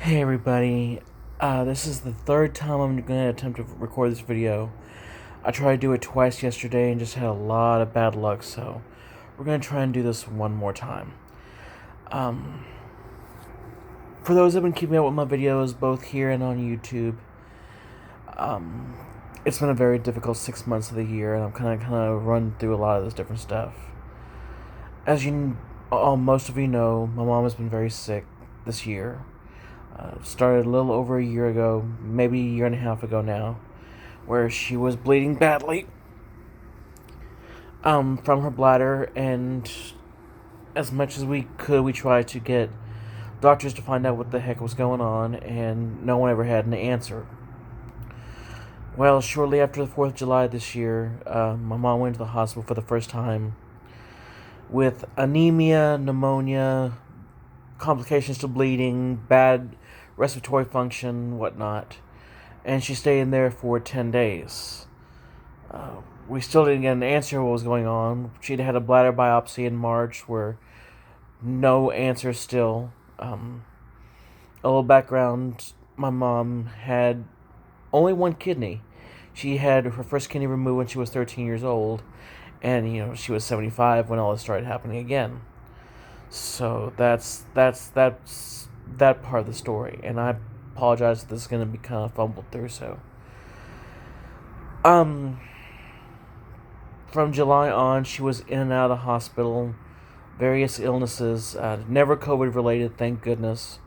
Hey everybody, this is the third time I'm going to attempt to record this video. I tried to do it twice yesterday and just had a lot of bad luck, so we're going to try and do this one more time. Um, for those that have been keeping up with my videos, both here and on YouTube, um, it's been a very difficult 6 months of the year, and I'm kind of run through a lot of this different stuff. As most of you know, my mom has been very sick this year. Started a little over a year ago, maybe a year and a half ago now, where she was bleeding badly from her bladder, and as much as we could, we tried to get doctors to find out what the heck was going on, and no one ever had an answer. Well, shortly after the 4th of July this year, my mom went to the hospital for the first time with anemia, pneumonia, complications to bleeding, bad respiratory function, whatnot. And she stayed in there for 10 days. We still didn't get an answer what was going on. She'd had a bladder biopsy in March where no answer still. A little background, my mom had only one kidney. She had her first kidney removed when she was 13 years old, and she was 75 when all this started happening again. So that's that part of the story, and I apologize if this is going to be kind of fumbled through. So, from July on, she was in and out of the hospital, various illnesses, never COVID related, thank goodness,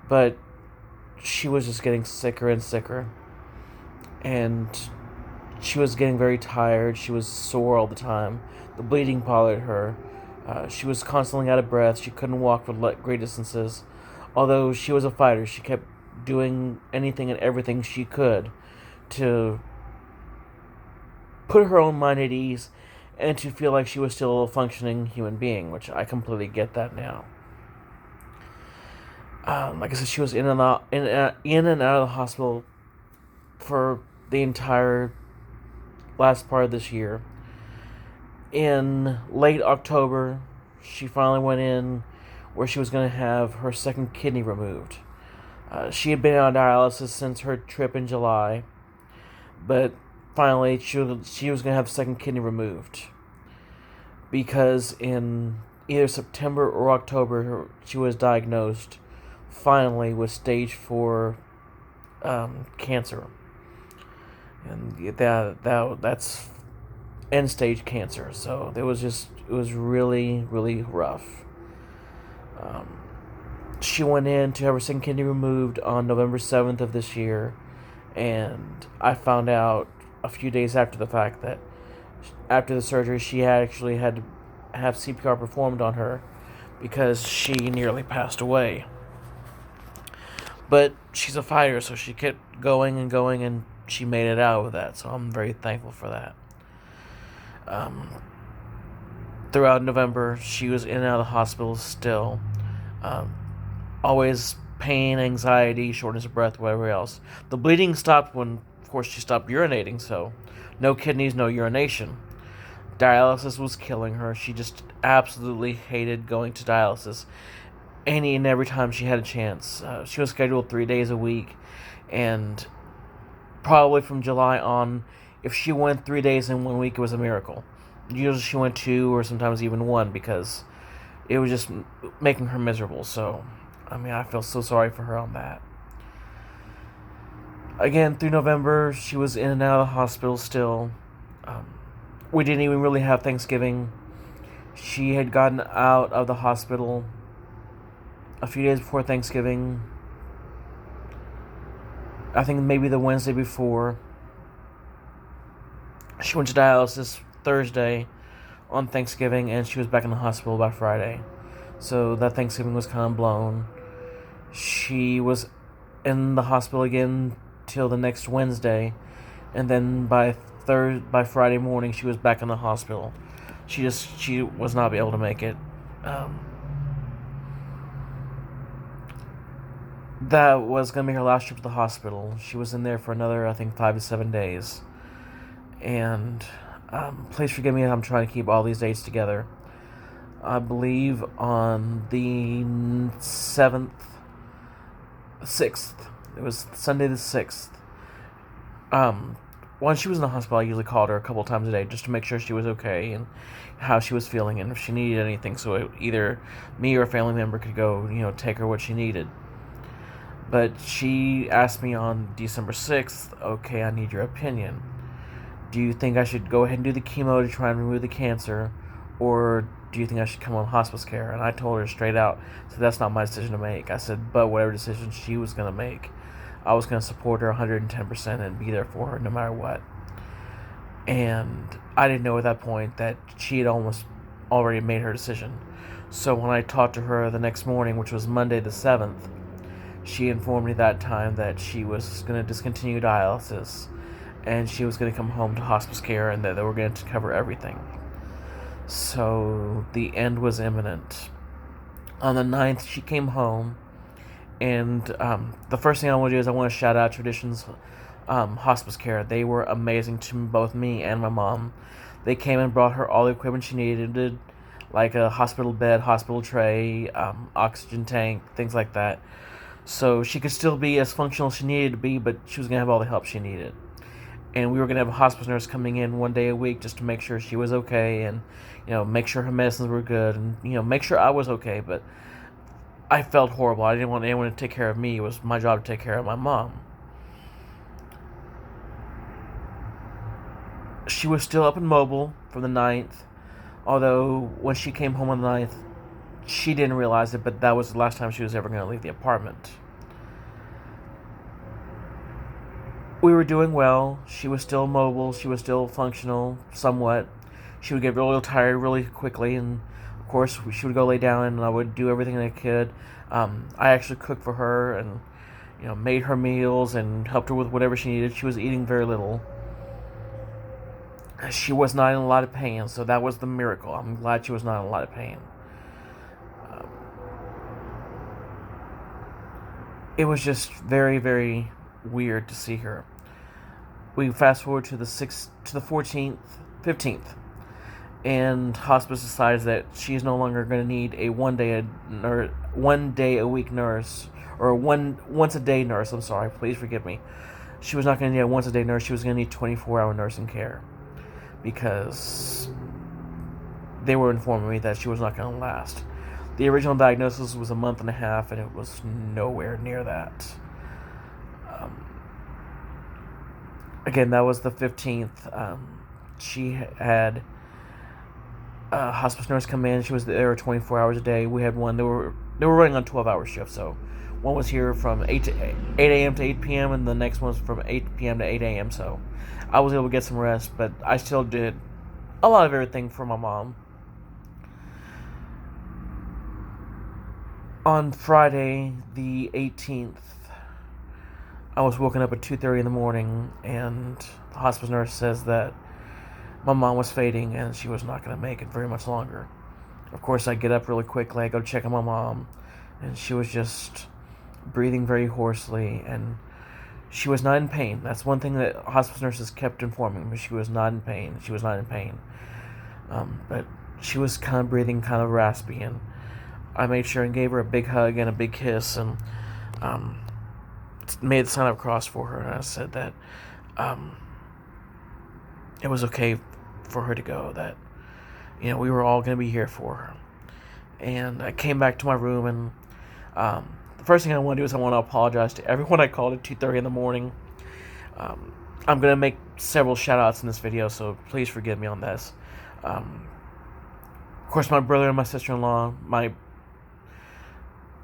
but she was just getting sicker and sicker, and she was getting very tired. She was sore all the time. The bleeding bothered her. She was constantly out of breath. She couldn't walk for great distances. Although she was a fighter, she kept doing anything and everything she could to put her own mind at ease and to feel like she was still a functioning human being, which I completely get that now. Like I said, she was in and out of the hospital for the entire last part of this year. In late October, she finally went in where she was going to have her second kidney removed. She had been on dialysis since her trip in July, but finally she was going to have the second kidney removed because in either September or October she was diagnosed finally with stage 4 cancer, and that's end stage cancer. So it was really, really rough. She went in to have her second kidney removed on November 7th of this year, and I found out a few days after the fact that after the surgery she actually had to have CPR performed on her because she nearly passed away. But she's a fighter, so she kept going and going, and she made it out with that, so I'm very thankful for that. Throughout November, she was in and out of the hospital still. Always pain, anxiety, shortness of breath, whatever else. The bleeding stopped when, of course, she stopped urinating, so no kidneys, no urination. Dialysis was killing her. She just absolutely hated going to dialysis any and every time she had a chance. She was scheduled 3 days a week, and probably from July on, if she went 3 days in 1 week, it was a miracle. Usually she went 2 or sometimes even 1 because it was just making her miserable. So, I feel so sorry for her on that. Again, through November, she was in and out of the hospital still. We didn't even really have Thanksgiving. She had gotten out of the hospital a few days before Thanksgiving. I think maybe the Wednesday before. She went to dialysis Thursday on Thanksgiving, and she was back in the hospital by Friday. So that Thanksgiving was kind of blown. She was in the hospital again till the next Wednesday, and then by Friday morning she was back in the hospital. She was not able to make it. That was gonna be her last trip to the hospital. She was in there for another, I think, 5 to 7 days. And please forgive me, I'm trying to keep all these dates together. I believe on the 7th 6th. It was Sunday the 6th. Um, when she was in the hospital, I usually called her a couple times a day just to make sure she was okay and how she was feeling and if she needed anything. So either me or a family member could go, take her what she needed. But she asked me on December 6th, okay, I need your opinion. Do you think I should go ahead and do the chemo to try and remove the cancer, or do you think I should come on hospice care? And I told her straight out, so that's not my decision to make. I said, but whatever decision she was going to make, I was going to support her 110% and be there for her no matter what. And I didn't know at that point that she had almost already made her decision. So when I talked to her the next morning, which was Monday the 7th, she informed me that time that she was going to discontinue dialysis and she was going to come home to hospice care and that they were going to cover everything. So the end was imminent. On the 9th, she came home, and the first thing I want to do is I want to shout out Traditions Hospice Care. They were amazing to both me and my mom. They came and brought her all the equipment she needed, like a hospital bed, hospital tray, oxygen tank, things like that. So she could still be as functional as she needed to be, but she was going to have all the help she needed. And we were going to have a hospice nurse coming in one day a week just to make sure she was okay and, make sure her medicines were good and, make sure I was okay. But I felt horrible. I didn't want anyone to take care of me. It was my job to take care of my mom. She was still up and mobile from the 9th, although when she came home on the 9th, she didn't realize it, but that was the last time she was ever going to leave the apartment. We were doing well. She was still mobile. She was still functional, somewhat. She would get really tired really quickly, and of course, she would go lay down, and I would do everything I could. I actually cooked for her, and made her meals and helped her with whatever she needed. She was eating very little. She was not in a lot of pain, so that was the miracle. I'm glad she was not in a lot of pain. It was just very, very weird to see her. We fast forward to the 14th, 15th, and hospice decides that she's no longer going to need a one day a week nurse, or once a day nurse. I'm sorry, please forgive me. She was not going to need a once a day nurse. She was going to need 24-hour nursing care, because they were informing me that she was not going to last. The original diagnosis was a month and a half, and it was nowhere near that. Again, that was the 15th. She had a hospice nurse come in. She was there 24 hours a day. We had one. They were running on 12-hour shifts, so one was here from 8 a.m. to 8 p.m., and the next one was from 8 p.m. to 8 a.m., so I was able to get some rest, but I still did a lot of everything for my mom. On Friday, the 18th, I was woken up at 2:30 in the morning, and the hospice nurse says that my mom was fading and she was not going to make it very much longer. Of course, I get up really quickly. I go check on my mom, and she was just breathing very hoarsely, and she was not in pain. That's one thing that hospice nurses kept informing me. She was not in pain. She was not in pain. But she was kind of breathing kind of raspy, and I made sure and gave her a big hug and a big kiss, and made the sign of cross for her, and I said that it was okay for her to go, that we were all going to be here for her. And I came back to my room, and the first thing I want to do is I want to apologize to everyone I called at 2:30 in the morning. I'm going to make several shout outs in this video, so please forgive me on this. Of course, my brother and my sister-in-law,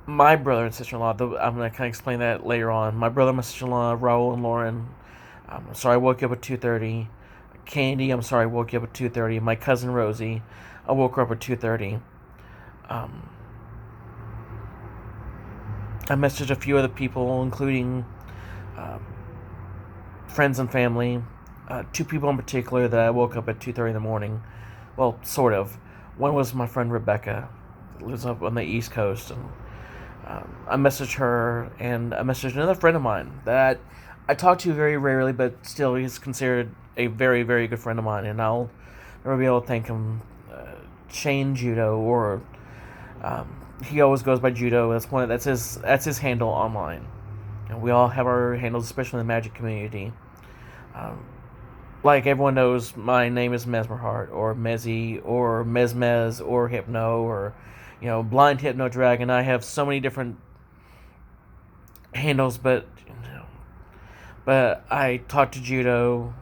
my brother and sister-in-law, I'm going to kind of explain that later on. My brother and my sister-in-law, Raul and Lauren, I'm sorry I woke you up at 2:30. Candy, I'm sorry I woke you up at 2:30. My cousin Rosie, I woke her up at 2:30. I messaged a few other people, including friends and family. Two people in particular that I woke up at 2:30 in the morning. Well, sort of. One was my friend Rebecca, who lives up on the East Coast, and I messaged her, and I messaged another friend of mine that I talk to very rarely, but still he's considered a very, very good friend of mine, and I'll never be able to thank him. Shane Judo, or he always goes by Judo. That's his handle online. And we all have our handles, especially in the magic community. Um, like everyone knows, my name is Mesmerheart, or Mezzy, or Mesmez, or Hypno, or Blind Hypno Dragon. I have so many different handles, but I talked to Judo.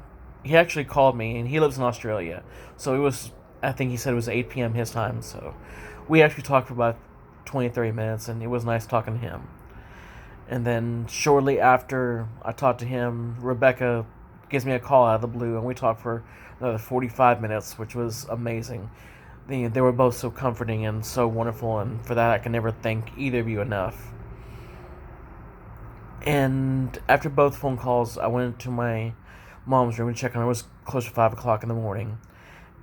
He actually called me, and he lives in Australia. So it was, I think he said it was 8 p.m. his time. So we actually talked for about 20, 30 minutes, and it was nice talking to him. And then shortly after I talked to him, Rebecca gives me a call out of the blue, and we talked for another 45 minutes, which was amazing. They were both so comforting and so wonderful, and for that I can never thank either of you enough. And after both phone calls, I went to my mom's room and checked on her. It was close to 5 o'clock in the morning,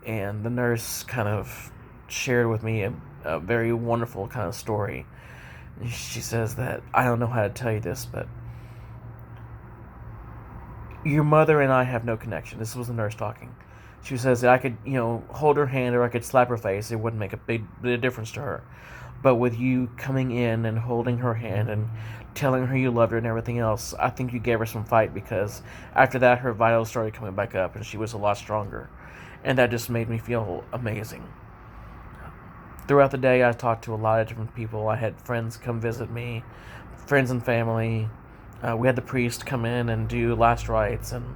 and the nurse kind of shared with me a very wonderful kind of story. And she says that, I don't know how to tell you this, but your mother and I have no connection. This was the nurse talking. She says that I could, hold her hand or I could slap her face. It wouldn't make a big bit of difference to her. But with you coming in and holding her hand and telling her you loved her and everything else, I think you gave her some fight, because after that her vitals started coming back up and she was a lot stronger. And that just made me feel amazing. Throughout the day, I talked to a lot of different people. I had friends come visit me, friends and family. We had the priest come in and do last rites, and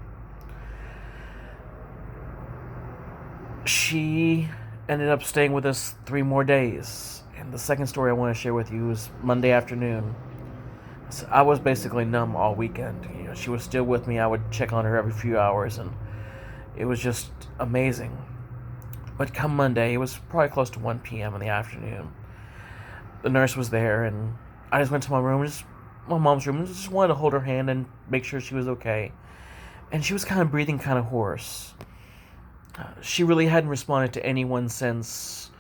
she ended up staying with us 3 more days. And the second story I want to share with you is Monday afternoon. So I was basically numb all weekend. She was still with me. I would check on her every few hours, and it was just amazing. But come Monday, it was probably close to 1 p.m. in the afternoon. The nurse was there, and I just went to my room, my mom's room, and just wanted to hold her hand and make sure she was okay. And she was kind of breathing kind of hoarse. She really hadn't responded to anyone since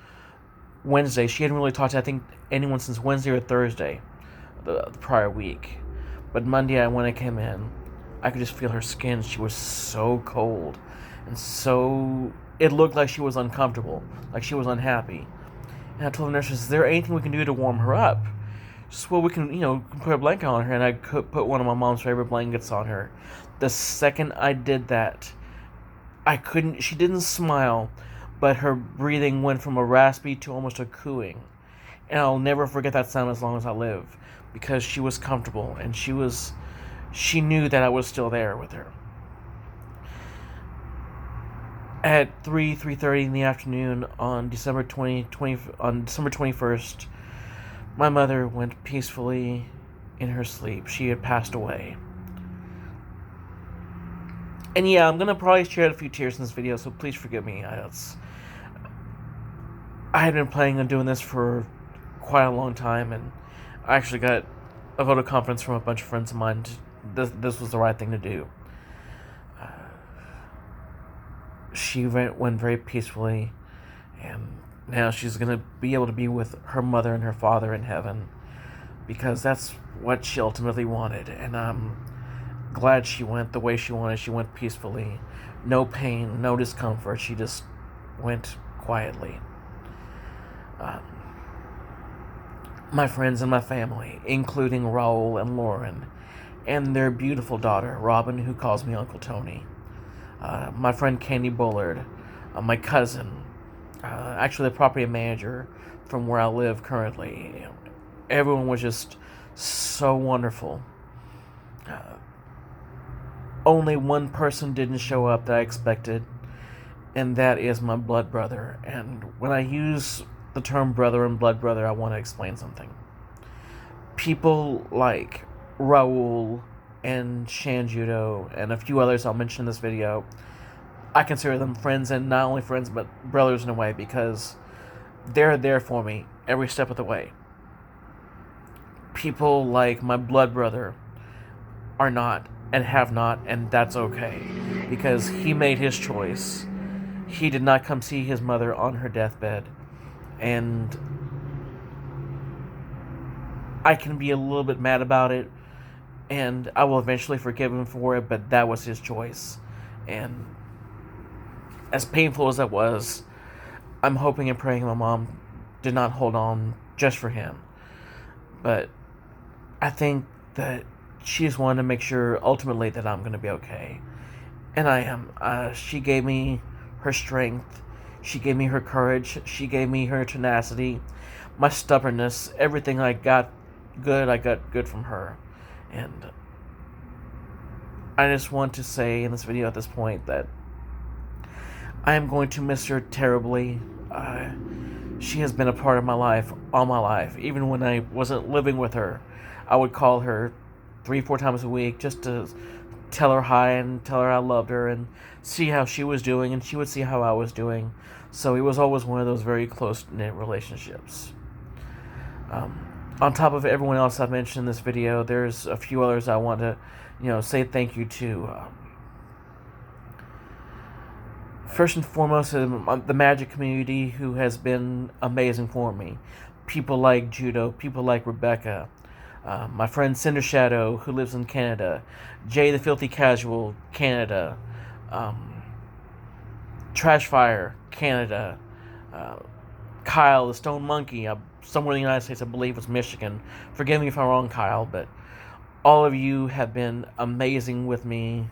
Wednesday. She hadn't really talked to, I think, anyone since Wednesday or Thursday, the prior week. But Monday, when I came in, I could just feel her skin. She was so cold, and so it looked like she was uncomfortable, like she was unhappy. And I told the nurse, is there anything we can do to warm her up? She said, well, we can, put a blanket on her, and I could put one of my mom's favorite blankets on her. The second I did that, she didn't smile, but her breathing went from a raspy to almost a cooing. And I'll never forget that sound as long as I live, because she was comfortable, and she knew that I was still there with her. At 3:30 in the afternoon on December 21st, my mother went peacefully in her sleep. She had passed away. And yeah, I'm gonna probably shed a few tears in this video, so please forgive me. I had been planning on doing this for quite a long time, and I actually got a vote of confidence from a bunch of friends of mine. This was the right thing to do. She went very peacefully, and now she's going to be able to be with her mother and her father in heaven, because that's what she ultimately wanted. And I'm glad she went the way she wanted. She went peacefully. No pain, no discomfort. She just went quietly. My friends and my family, including Raoul and Lauren, and their beautiful daughter, Robin, who calls me Uncle Tony. My friend Candy Bullard, my cousin, actually the property manager from where I live currently. Everyone was just so wonderful. Only one person didn't show up that I expected, and that is my blood brother. And when I use the term brother and blood brother, I want to explain something. People like Raoul and Shanjudo and a few others I'll mention in this video, I consider them friends, and not only friends but brothers in a way, because they're there for me every step of the way. People like my blood brother are not and have not, and that's okay, because he made his choice. He did not come see his mother on her deathbed, and I can be a little bit mad about it, and I will eventually forgive him for it, but that was his choice. And as painful as that was, I'm hoping and praying my mom did not hold on just for him. But I think that she just wanted to make sure ultimately that I'm going to be okay. And I am. She gave me her strength. She gave me her courage. She gave me her tenacity, my stubbornness. Everything I got good from her. And I just want to say in this video at this point that I am going to miss her terribly. She has been a part of my life all my life. Even when I wasn't living with her, I would call her 3-4 times a week just to tell her hi and tell her I loved her and see how she was doing, and she would see how I was doing. So it was always one of those very close-knit relationships. On top of everyone else I've mentioned in this video, there's a few others I want to, say thank you to. First and foremost, the Magic community, who has been amazing for me. People like Judo, people like Rebecca, my friend Cinder Shadow, who lives in Canada, Jay the Filthy Casual, Canada, Trashfire, Canada, Kyle the Stone Monkey, somewhere in the United States, I believe it's Michigan. Forgive me if I'm wrong, Kyle, but all of you have been amazing with me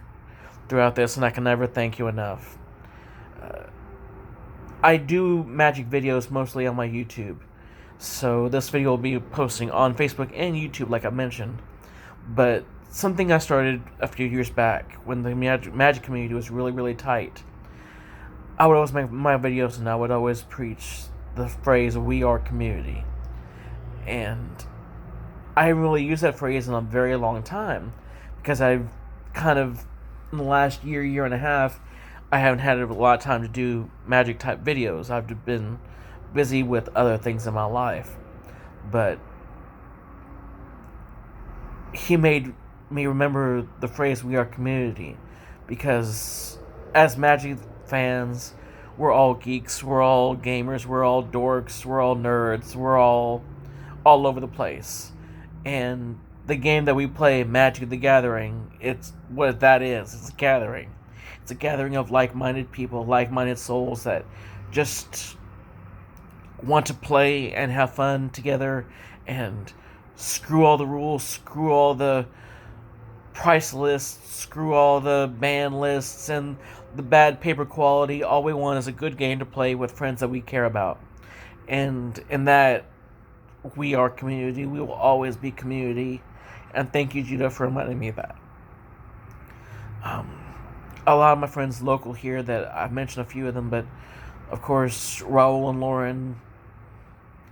throughout this, and I can never thank you enough. I do Magic videos mostly on my YouTube, so this video will be posting on Facebook and YouTube, like I mentioned. But something I started a few years back when the Magic community was really, really tight, I would always make my videos and I would always preach the phrase, "We are community." And I haven't really used that phrase in a very long time, because I've kind of, in the last year and a half, I haven't had a lot of time to do Magic type videos. I've been busy with other things in my life. But he made me remember the phrase, "We are community," because as Magic fans, we're all geeks, we're all gamers, we're all dorks, we're all nerds, we're all over the place. And the game that we play, Magic the Gathering, it's what that is. It's a gathering. It's a gathering of like-minded people, like-minded souls that just want to play and have fun together, and screw all the rules, screw all the price lists, screw all the ban lists and the bad paper quality. All we want is a good game to play with friends that we care about. And in that, we are community. We will always be community. And thank you, Judah, for reminding me of that. A lot of my friends local here, that I've mentioned a few of them, but of course Raul and Lauren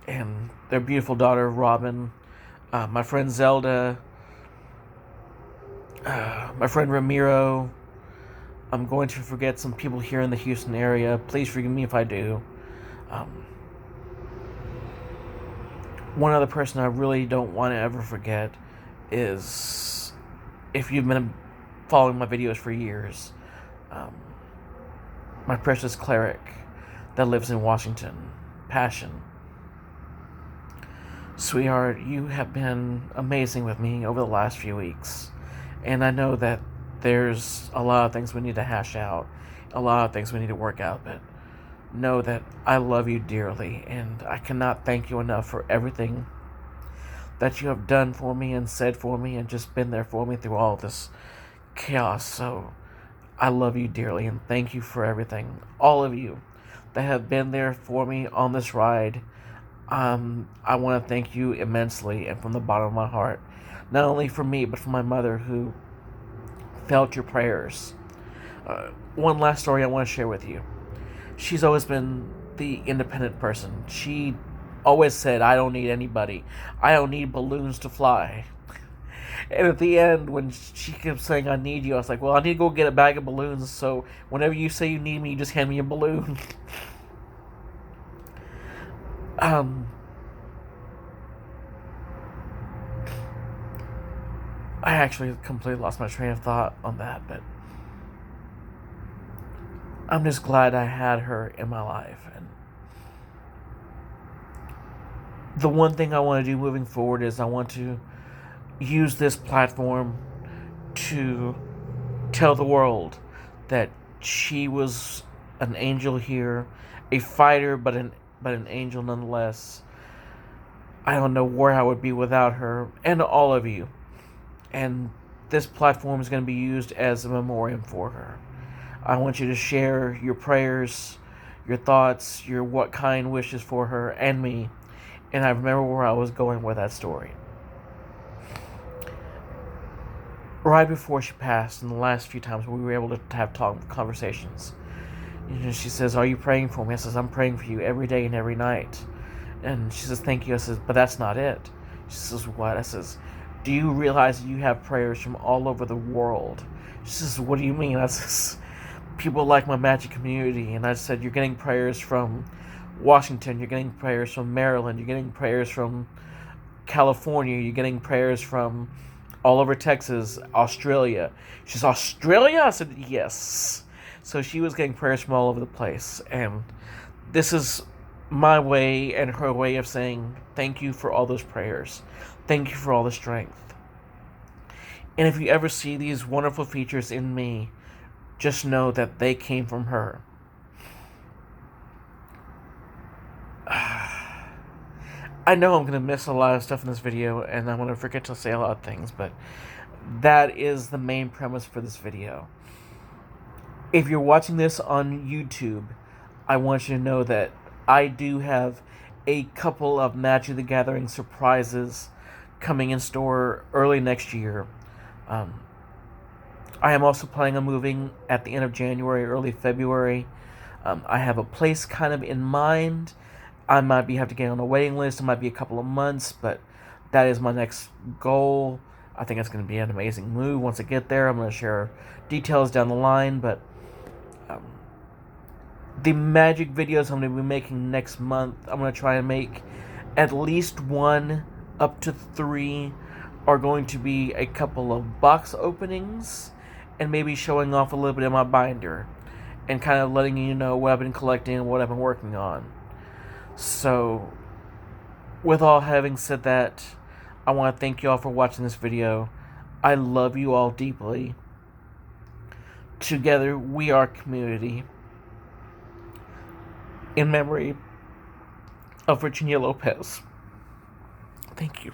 and their beautiful daughter Robin, my friend Zelda, my friend Ramiro. I'm going to forget some people here in the Houston area. Please forgive me if I do. One other person I really don't want to ever forget is, if you've been following my videos for years, my precious cleric that lives in Washington, Passion. Sweetheart, you have been amazing with me over the last few weeks, and I know that there's a lot of things we need to hash out, a lot of things we need to work out, but know that I love you dearly, and I cannot thank you enough for everything that you have done for me and said for me and just been there for me through all this chaos. So I love you dearly, and thank you for everything. All of you that have been there for me on this ride, I want to thank you immensely and from the bottom of my heart. Not only for me, but for my mother, who felt your prayers. One last story I want to share with you. She's always been the independent person. She always said, "I don't need anybody. I don't need balloons to fly." And at the end, when she kept saying, "I need you," I was like, "Well, I need to go get a bag of balloons, so whenever you say you need me, you just hand me a balloon." I actually completely lost my train of thought on that, but I'm just glad I had her in my life. And the one thing I want to do moving forward is I want to use this platform to tell the world that she was an angel here, a fighter, but an angel nonetheless. I don't know where I would be without her, and all of you. And this platform is going to be used as a memoriam for her. I want you to share your prayers, your thoughts, your what kind wishes for her and me. And I remember where I was going with that story. Right before she passed, in the last few times we were able to have conversations, she says, "Are you praying for me?" I says, "I'm praying for you every day and every night." And she says, "Thank you." I says, "But that's not it." She says, "What?" I says, "Do you realize you have prayers from all over the world?" She says, "What do you mean?" I says, "People like my magic community." And I said, "You're getting prayers from Washington, you're getting prayers from Maryland, you're getting prayers from California, you're getting prayers from all over Texas, Australia." She says, "Australia?" I said, "Yes." So she was getting prayers from all over the place. And this is my way and her way of saying thank you for all those prayers. Thank you for all the strength. And if you ever see these wonderful features in me, just know that they came from her. I know I'm going to miss a lot of stuff in this video, and I'm going to forget to say a lot of things, but that is the main premise for this video. If you're watching this on YouTube, I want you to know that I do have a couple of Magic the Gathering surprises coming in store early next year. I am also planning on moving at the end of January, early February. I have a place kind of in mind. I might have to get on a waiting list. It might be a couple of months, but that is my next goal. I think it's going to be an amazing move once I get there. I'm going to share details down the line, but the Magic videos I'm going to be making next month, I'm going to try and make at least 1 up to 3 are going to be a couple of box openings and maybe showing off a little bit of my binder and kind of letting you know what I've been collecting and what I've been working on. So, with all having said that, I want to thank you all for watching this video. I love you all deeply. Together, we are community. In memory of Virginia Lopez. Thank you.